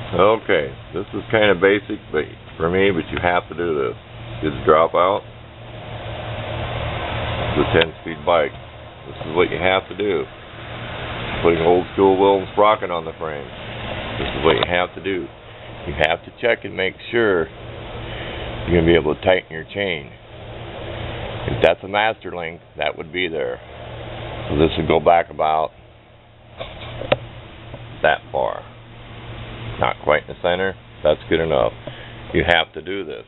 Okay, this is kind of basic for me, but you have to do this. Get the dropout. The 10-speed bike. This is what you have to do. Putting old school wheel and sprocket on the frame. This is what you have to do. You have to check and make sure you're going to be able to tighten your chain. If that's a master link, that would be there. So this would go back about that far. Not quite in the center. That's good enough. You have to do this.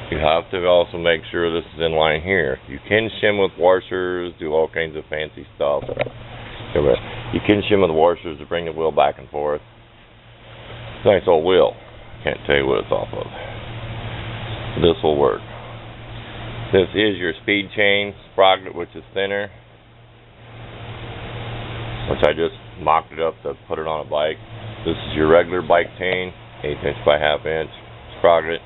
You have to also make sure this is in line here. You can shim with washers, do all kinds of fancy stuff. You can shim with washers to bring the wheel back and forth. Nice old wheel. Can't tell you what it's off of. This will work. This is your speed chain sprocket, which is thinner, which I just mocked it up to put it on a bike. This is your regular bike chain, 1/8 inch by 1/2 inch sprocket.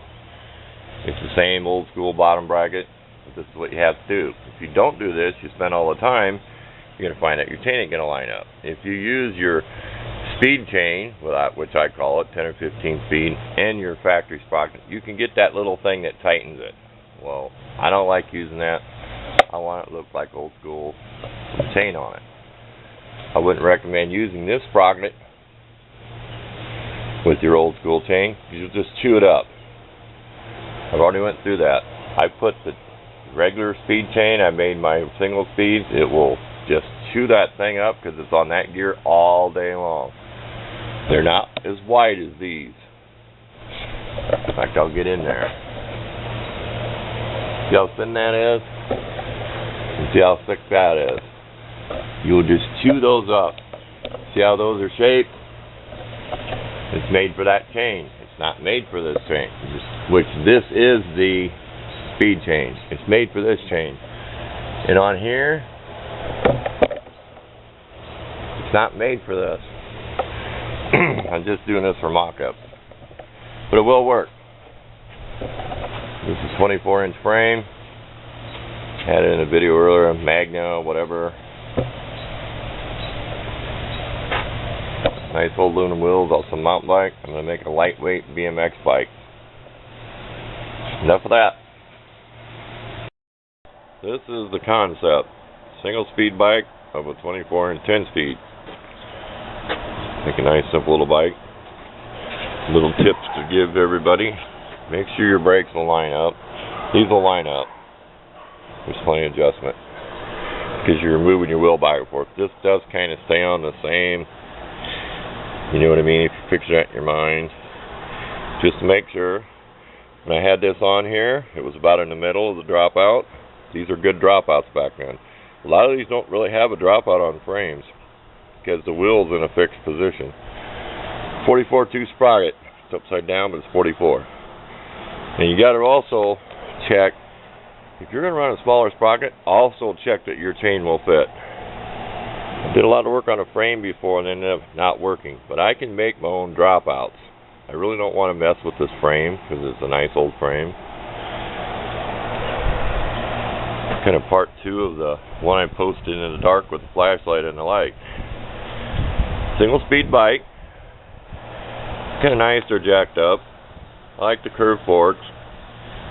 It's the same old school bottom bracket, but this is what you have to do. If you don't do this, you spend all the time, you're going to find that your chain ain't going to line up. If you use your speed chain, which I call it, 10 or 15 speed, and your factory sprocket, you can get that little thing that tightens it. Well, I don't like using that. I want it to look like old school with a chain on it. I wouldn't recommend using this sprocket with your old school chain. You'll just chew it up. I've already went through that. I put the regular speed chain, I made my single speeds. It will just chew that thing up because it's on that gear all day long. They're not as wide as these. In fact, I'll get in there. See how thin that is? And see how thick that is. You'll just chew those up. See how those are shaped? It's made for that chain. It's not made for this chain. Which this is the speed chain. It's made for this chain. And on here, it's not made for this. I'm just doing this for mock-up. But it will work. This is 24-inch frame. Had it in a video earlier, Magna, whatever. Nice old aluminum wheels, also mountain bike. I'm going to make a lightweight BMX bike. Enough of that. This is the concept. Single speed bike of a 24 and 10 speed. Make a nice simple little bike. Little tips to give everybody. Make sure your brakes will line up. These will line up. There's plenty of adjustment. Because you're moving your wheel back and forth. This does kind of stay on the same. You know what I mean? If you picture that in your mind. Just to make sure. When I had this on here, it was about in the middle of the dropout. These are good dropouts back then. A lot of these don't really have a dropout on frames because the wheel's in a fixed position. 44-2 sprocket. It's upside down, but it's 44. And you got to also check, if you're going to run a smaller sprocket, also check that your chain will fit. I did a lot of work on a frame before and ended up not working, but I can make my own dropouts. I really don't want to mess with this frame because it's a nice old frame. Kind of part 2 of the one I posted in the dark with the flashlight and the light. Single speed bike. Kind of nice, they're jacked up. I like the curved forks.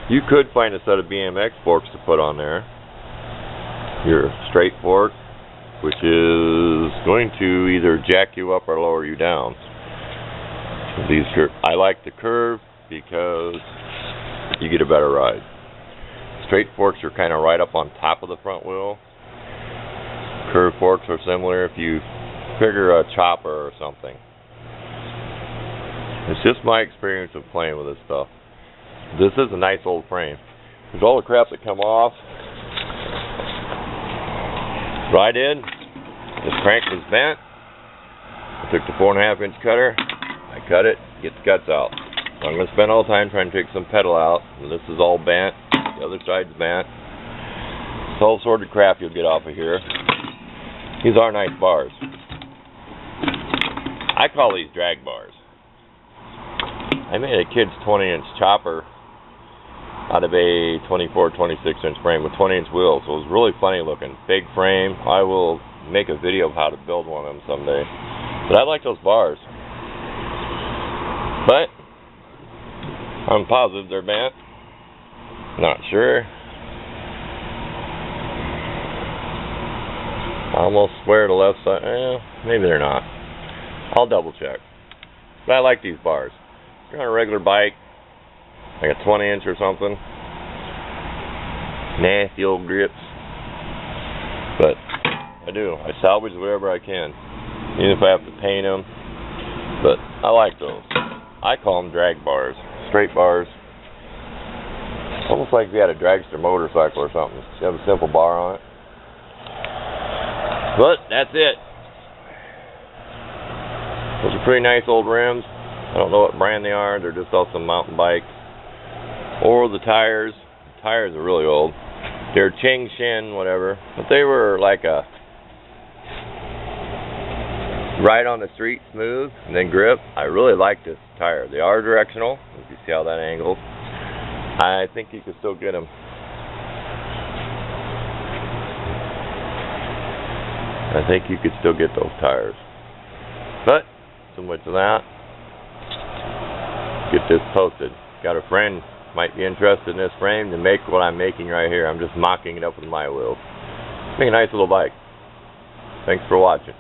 You could find a set of BMX forks to put on there. Your straight fork, which is going to either jack you up or lower you down. I like the curve because you get a better ride. Straight forks are kind of right up on top of the front wheel. Curved forks are similar if you figure a chopper or something. It's just my experience of playing with this stuff. This is a nice old frame. There's all the crap that come off. What I did, this crank was bent. I took the 4.5 inch cutter. I cut it, get the guts out. So I'm going to spend all the time trying to take some pedal out. And this is all bent. The other side's bent. It's all sorted crap you'll get off of here. These are nice bars. I call these drag bars. I made a kid's 20-inch chopper out of a 24, 26-inch frame with 20-inch wheels. So it was really funny looking. Big frame. I will make a video of how to build one of them someday. But I like those bars. But I'm positive they're bent. Not sure. I almost swear the left side. Maybe they're not. I'll double check. But I like these bars. If you're on a regular bike, like a 20-inch or something, nasty old grips. But I do. I salvage whatever I can, even if I have to paint them. But I like those. I call them drag bars, straight bars. Almost like if you had a dragster motorcycle or something. You have a simple bar on it. But that's it. Those are pretty nice old rims. I don't know what brand they are. They're just off some mountain bikes. Or the tires. The tires are really old. They're Ching Shin, whatever. But they were like a right on the street, smooth, and then grip. I really like this tire. They are directional. If you see how that angles. I think you can still get them. I think you could still get those tires. But so much of that. Get this posted. Got a friend might be interested in this frame to make what I'm making right here. I'm just mocking it up with my wheels. Make a nice little bike. Thanks for watching.